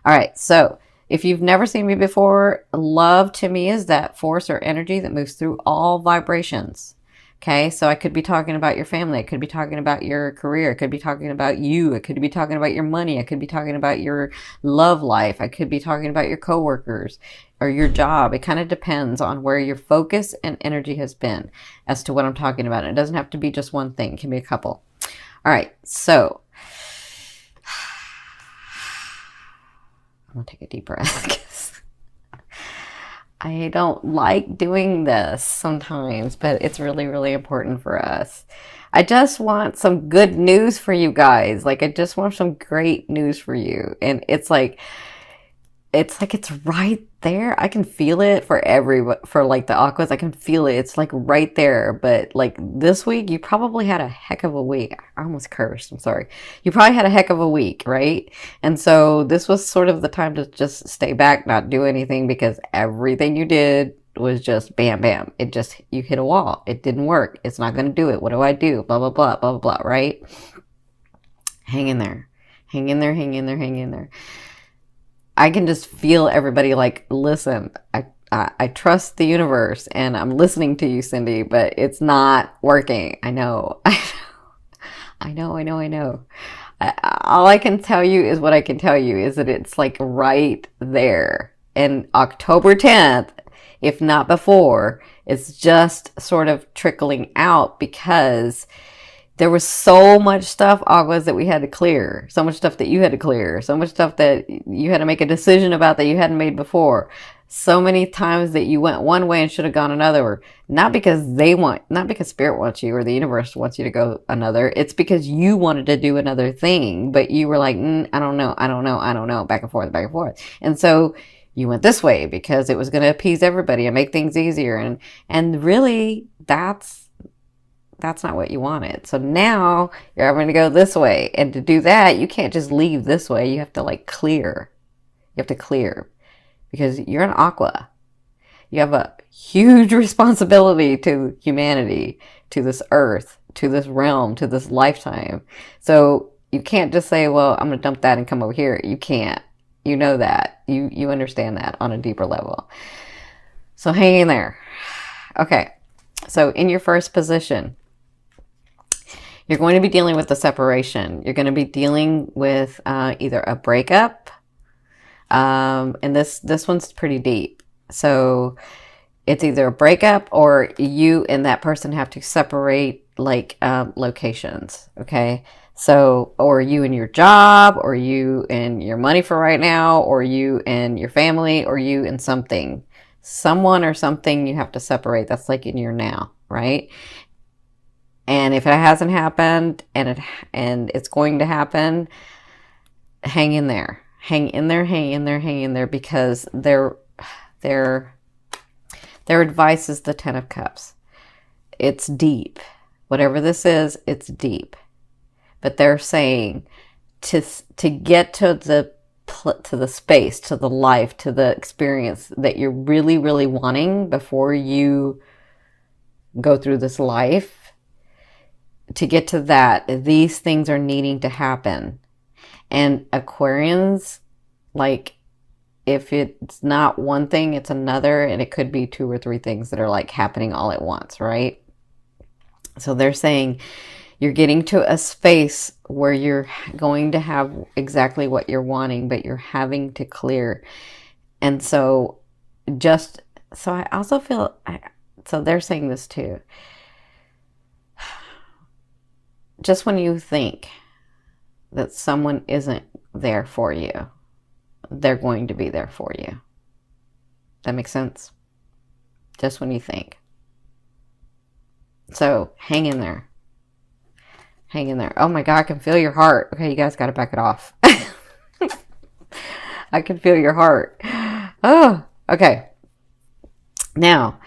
All right, so if you've never seen me before, love to me is that force or energy that moves through all vibrations. Okay, so I could be talking about your family. I could be talking about your career. I could be talking about you. I could be talking about your money. I could be talking about your love life. I could be talking about your coworkers or your job. It kind of depends on where your focus and energy has been as to what I'm talking about. It doesn't have to be just one thing. It can be a couple. All right, so I'm gonna take a deep breath because I don't like doing this sometimes, but it's really, really important for us. I just want some good news for you guys. Like, I just want some great news for you. And it's right there. I can feel it for like the aquas. I can feel it. It's like right there. But like this week, you probably had a heck of a week. I almost cursed. I'm sorry. You probably had a heck of a week, right? And so this was sort of the time to just stay back, not do anything, because everything you did was just bam, bam. You hit a wall. It didn't work. It's not going to do it. What do I do? Blah, blah, blah, blah, blah, blah, right? Hang in there. Hang in there, hang in there, hang in there. I can just feel everybody like, listen, I trust the universe and I'm listening to you, Cindy, but it's not working. I know. I know. All I can tell you is what I can tell you is that it's like right there. And October 10th, if not before, it's just sort of trickling out because there was so much stuff, Aguas, that we had to clear. So much stuff that you had to clear. So much stuff that you had to make a decision about that you hadn't made before. So many times that you went one way and should have gone another. Not because Spirit wants you or the universe wants you to go another. It's because you wanted to do another thing, but you were like, I don't know, back and forth, back and forth. And so you went this way because it was going to appease everybody and make things easier. And really, that's not what you wanted. So now you're going to go this way. And to do that, you can't just leave this way. You have to like clear. You have to clear because you're an aqua. You have a huge responsibility to humanity, to this earth, to this realm, to this lifetime. So you can't just say, well, I'm going to dump that and come over here. You can't. You know that. You understand that on a deeper level. So hang in there. Okay. So in your first position, you're going to be dealing with the separation. You're going to be dealing with either a breakup, and this one's pretty deep. So it's either a breakup or you and that person have to separate like locations, okay? So, or you and your job, or you and your money for right now, or you and your family, or you and something. Someone or something you have to separate. That's like in your now, right? And if it hasn't happened and it's going to happen, hang in there. Hang in there because their advice is the 10 of Cups. It's deep. Whatever this is, it's deep. But they're saying to get to the space, to the life, to the experience that you're really, really wanting before you go through this life, to get to that, these things are needing to happen. And Aquarians, like, if it's not one thing, it's another, and it could be 2 or 3 things that are like happening all at once, right? So they're saying you're getting to a space where you're going to have exactly what you're wanting, but you're having to clear. And so I also feel, so they're saying this too. Just when you think that someone isn't there for you, they're going to be there for you. That makes sense? Just when you think. So hang in there. Hang in there. Oh my God, I can feel your heart. Okay, you guys got to back it off. I can feel your heart. Oh, okay. Now,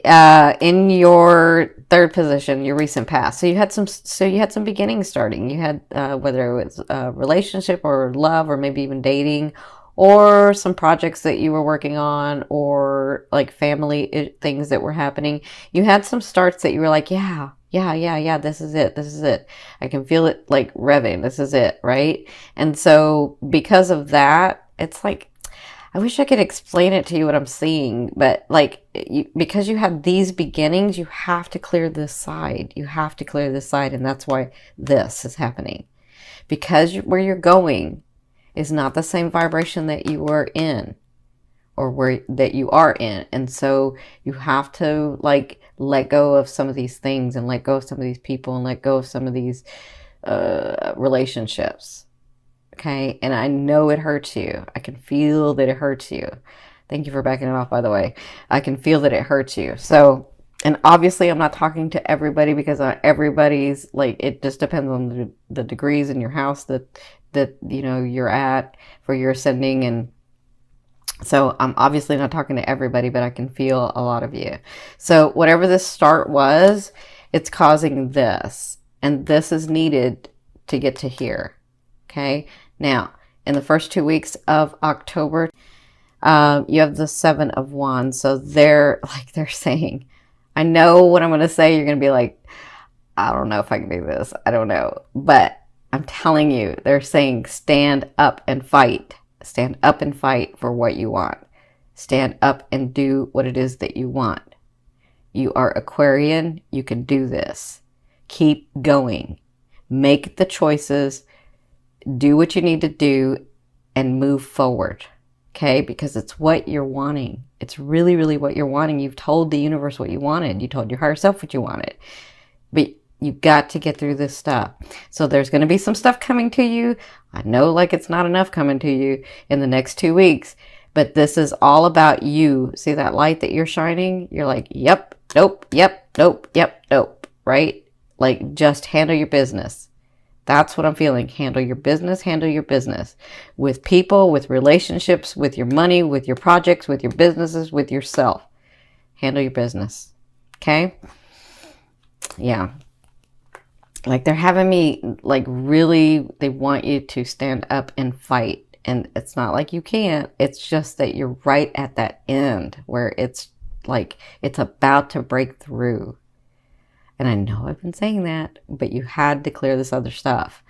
in your third position, your recent past. So you had some beginnings starting. You had whether it was a relationship or love or maybe even dating or some projects that you were working on or like family things that were happening. You had some starts that you were like, yeah, Yeah, this is it. This is it. I can feel it like revving. This is it, right? And so because of that, it's like, I wish I could explain it to you what I'm seeing, but like, because you have these beginnings, you have to clear this side. You have to clear this side, and that's why this is happening. Because where you're going is not the same vibration that you were in, or where that you are in. And so you have to like let go of some of these things, and let go of some of these people, and let go of some of these relationships. Okay. And I know it hurts you. I can feel that it hurts you. Thank you for backing it off, by the way. I can feel that it hurts you. So, and obviously I'm not talking to everybody, because everybody's like, it just depends on the degrees in your house that you know you're at for your ascending. And so I'm obviously not talking to everybody, but I can feel a lot of you. So whatever this start was, it's causing this. And this is needed to get to here. Okay. Now, in the first 2 weeks of October, you have the Seven of Wands. So they're saying, I know what I'm going to say. You're going to be like, I don't know if I can do this. I don't know. But I'm telling you, they're saying stand up and fight. Stand up and fight for what you want. Stand up and do what it is that you want. You are Aquarian. You can do this. Keep going. Make the choices. Do what you need to do and move forward. Okay? Because it's what you're wanting. It's really, really what you're wanting. You've told the universe what you wanted. You told your higher self what you wanted. But you've got to get through this stuff. So there's going to be some stuff coming to you. I know like it's not enough coming to you in the next 2 weeks, but this is all about you. See that light that you're shining? You're like, yep, nope, yep, nope, yep, nope, right? Like just handle your business. That's what I'm feeling. Handle your business, handle your business with people, with relationships, with your money, with your projects, with your businesses, with yourself. Handle your business. Okay? Yeah. Like they're having me like really, they want you to stand up and fight. And it's not like you can't. It's just that you're right at that end where it's like it's about to break through. And I know I've been saying that, but you had to clear this other stuff.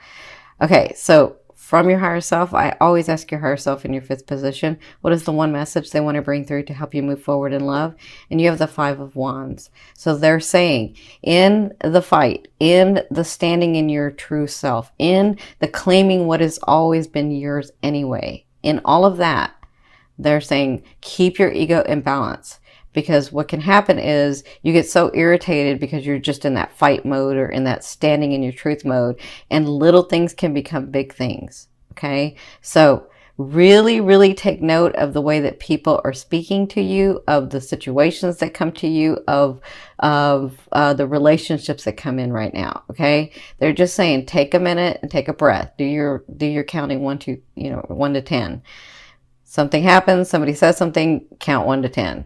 Okay, so from your higher self, I always ask your higher self in your 5th position, what is the one message they want to bring through to help you move forward in love? And you have the 5 of Wands. So they're saying in the fight, in the standing in your true self, in the claiming what has always been yours anyway, in all of that, they're saying keep your ego in balance. Because what can happen is you get so irritated because you're just in that fight mode or in that standing in your truth mode, and little things can become big things. Okay. So really, really take note of the way that people are speaking to you, of the situations that come to you, of the relationships that come in right now. Okay. They're just saying, take a minute and take a breath. Do your counting 1 to 10. Something happens. Somebody says something, count 1 to 10.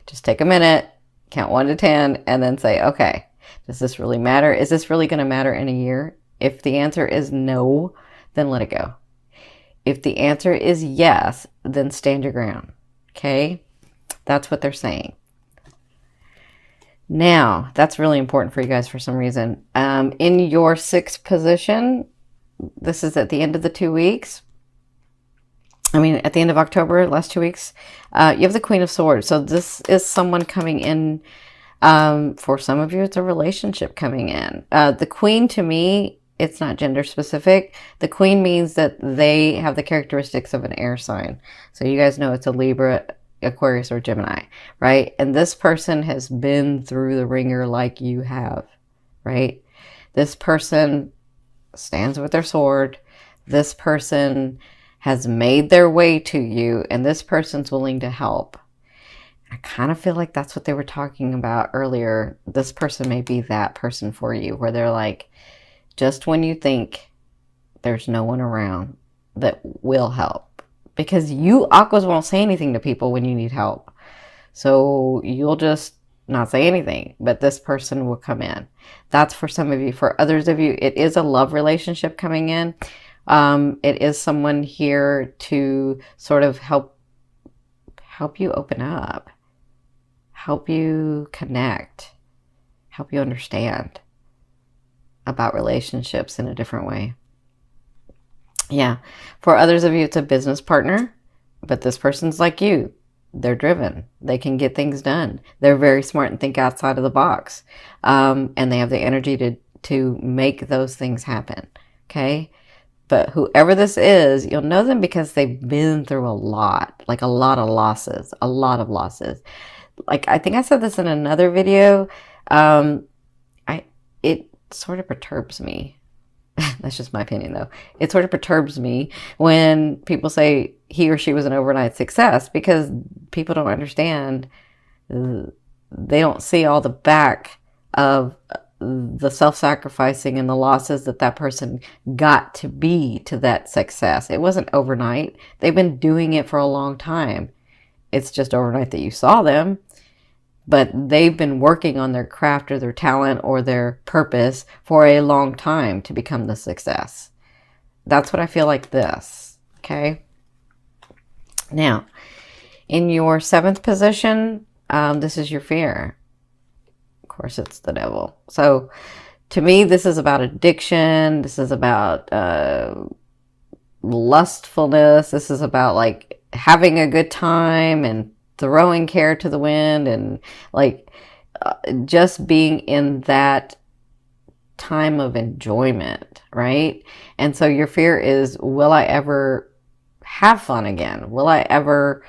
Just take a minute, count 1 to 10, and then say, okay, does this really matter? Is this really going to matter in a year? If the answer is no, then let it go. If the answer is yes, then stand your ground. Okay? That's what they're saying. Now, that's really important for you guys for some reason. In your 6th position, this is at the end of the 2 weeks. At the end of October, last 2 weeks, you have the Queen of Swords. So this is someone coming in. For some of you, it's a relationship coming in. The Queen, to me, it's not gender specific. The Queen means that they have the characteristics of an air sign. So you guys know it's a Libra, Aquarius, or Gemini, right? And this person has been through the ringer like you have, right? This person stands with their sword. This person has made their way to you, and this person's willing to help. I kind of feel like that's what they were talking about earlier. This person may be that person for you, where they're like, just when you think there's no one around that will help. Because you Aquas won't say anything to people when you need help. So you'll just not say anything, but this person will come in. That's for some of you. For others of you, it is a love relationship coming in. It is someone here to sort of help you open up, help you connect, help you understand about relationships in a different way. Yeah. For others of you, it's a business partner, but this person's like you. They're driven. They can get things done. They're very smart and think outside of the box. And they have the energy to make those things happen. Okay. But whoever this is, you'll know them because they've been through a lot, like a lot of losses, a lot of losses. Like, I think I said this in another video. It sort of perturbs me. That's just my opinion, though. It sort of perturbs me when people say he or she was an overnight success, because people don't understand. They don't see all the back of the self-sacrificing and the losses that person got to be to that success. It wasn't overnight. They've been doing it for a long time. It's just overnight that you saw them. But they've been working on their craft or their talent or their purpose for a long time to become the success. That's what I feel like this. Okay. Now, in your 7th position, this is your fear. Of course, it's the devil. So to me, this is about addiction. This is about lustfulness. This is about like having a good time and throwing care to the wind, and like just being in that time of enjoyment, right? And so your fear is, will I ever have fun again? Will I ever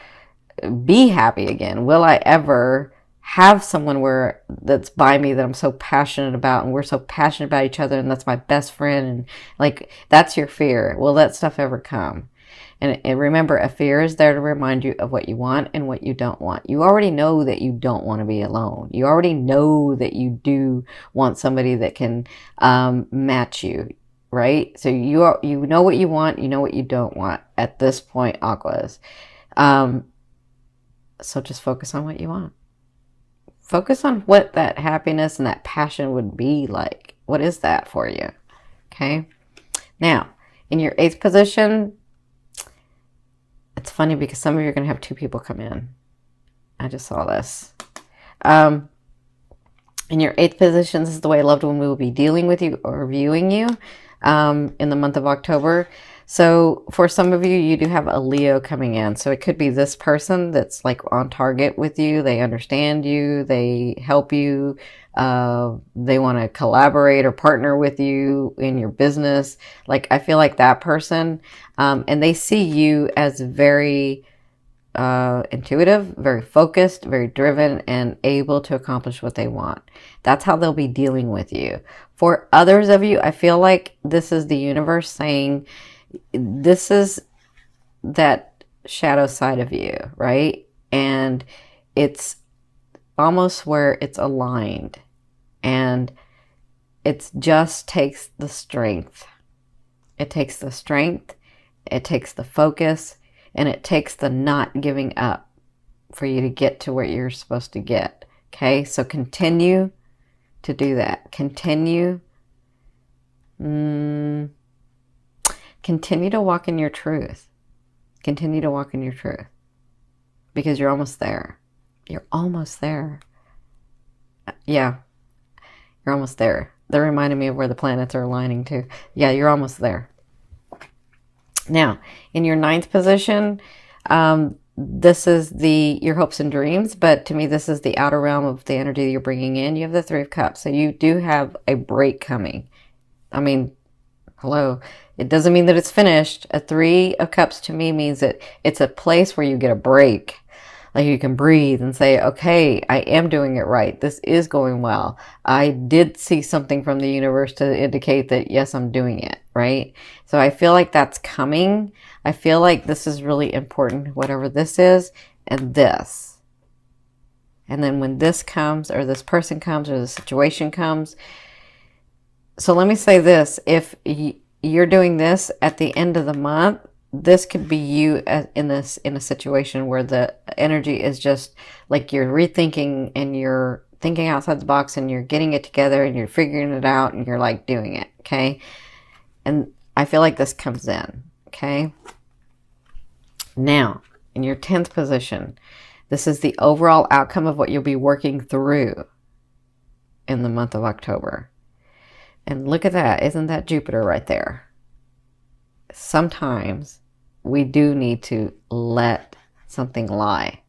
be happy again? Will I ever have someone that's by me that I'm so passionate about, and we're so passionate about each other, and that's my best friend, and like, that's your fear. Will that stuff ever come? And remember, a fear is there to remind you of what you want and what you don't want. You already know that you don't want to be alone. You already know that you do want somebody that can match you, right? So you know what you want, you know what you don't want at this point, Aquas. So just focus on what you want. Focus on what that happiness and that passion would be like. What is that for you? Okay. Now, in your 8th position, it's funny because some of you are going to have 2 people come in. I just saw this. In your 8th position, this is the way a loved one will be dealing with you or viewing you in the month of October. So for some of you, you do have a Leo coming in. So it could be this person that's like on target with you. They understand you. They help you. They want to collaborate or partner with you in your business. Like, I feel like that person, and they see you as very intuitive, very focused, very driven, and able to accomplish what they want. That's how they'll be dealing with you. For others of you, I feel like this is the universe saying, this is that shadow side of you, right? And it's almost where it's aligned, and it just takes the strength. It takes the strength, it takes the focus, and it takes the not giving up for you to get to where you're supposed to get. Okay, so continue to do that. Continue to walk in your truth. Continue to walk in your truth, because you're almost there. You're almost there. Yeah, you're almost there. That reminded me of where the planets are aligning to. Yeah, you're almost there. Now, in your 9th position, this is your hopes and dreams, but to me, this is the outer realm of the energy that you're bringing in. You have the 3 of Cups, so you do have a break coming. I mean, hello. It doesn't mean that it's finished. A 3 of Cups to me means that it's a place where you get a break. Like, you can breathe and say, okay, I am doing it right. This is going well. I did see something from the universe to indicate that, yes, I'm doing it, right? So I feel like that's coming. I feel like this is really important, whatever this is, and this. And then when this comes, or this person comes, or the situation comes. So let me say this. If you're doing this at the end of the month, this could be you in a situation where the energy is just like you're rethinking and you're thinking outside the box and you're getting it together and you're figuring it out and you're like doing it. Okay. And I feel like this comes in. Okay. Now, in your 10th position, this is the overall outcome of what you'll be working through. in the month of October. And look at that. Isn't that Jupiter right there? Sometimes we do need to let something lie.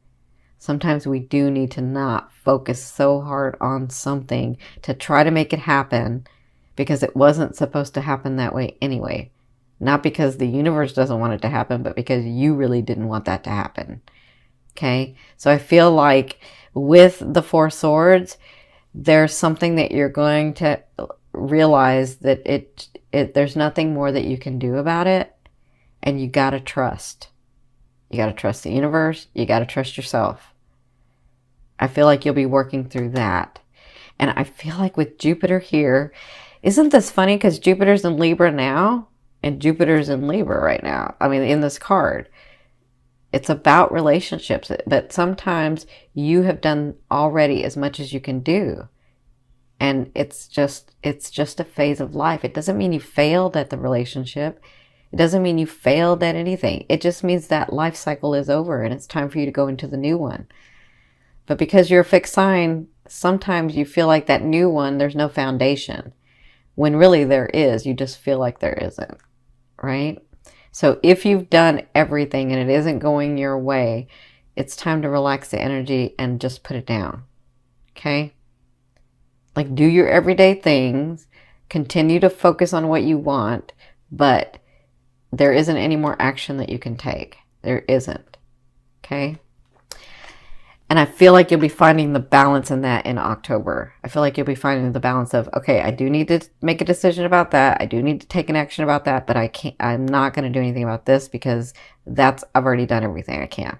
Sometimes we do need to not focus so hard on something to try to make it happen because it wasn't supposed to happen that way anyway. Not because the universe doesn't want it to happen, but because you really didn't want that to happen. Okay? So I feel like with the Four Swords, there's something that you're going to realize that there's nothing more that you can do about it, and you got to trust. You got to trust the universe. You got to trust yourself. I feel like you'll be working through that. And I feel like with Jupiter here, isn't this funny? Because Jupiter's in Libra now, and Jupiter's in Libra right now. I mean, in this card. It's about relationships, but sometimes you have done already as much as you can do. And it's just a phase of life. It doesn't mean you failed at the relationship. It doesn't mean you failed at anything. It just means that life cycle is over and it's time for you to go into the new one. But because you're a fixed sign, sometimes you feel like that new one, there's no foundation. When really there is, you just feel like there isn't, right? So if you've done everything and it isn't going your way, it's time to relax the energy and just put it down, okay? Like, do your everyday things, continue to focus on what you want, but there isn't any more action that you can take. There isn't, okay? And I feel like you'll be finding the balance in that in October. I feel like you'll be finding the balance of, okay, I do need to make a decision about that. I do need to take an action about that, but I'm not going to do anything about this because I've already done everything I can.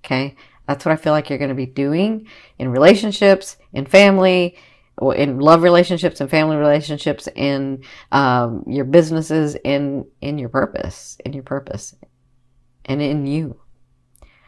Okay. That's what I feel like you're going to be doing in relationships, in family, in love relationships and family relationships, in your businesses, in your purpose, and in you.